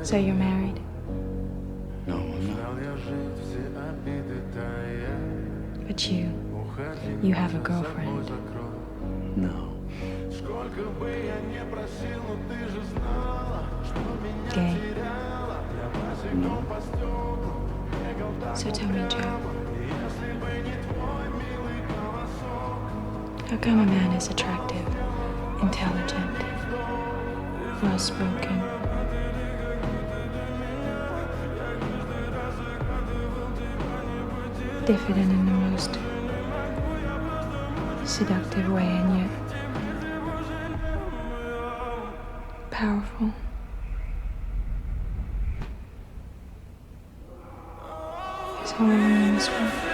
So you're married? No, I'm not. But you have a girlfriend. No. Gay. No. So tell me, Joe. How come a man is attractive, intelligent, well-spoken, diffident in the most seductive way, and yet powerful? Is all alone in this world?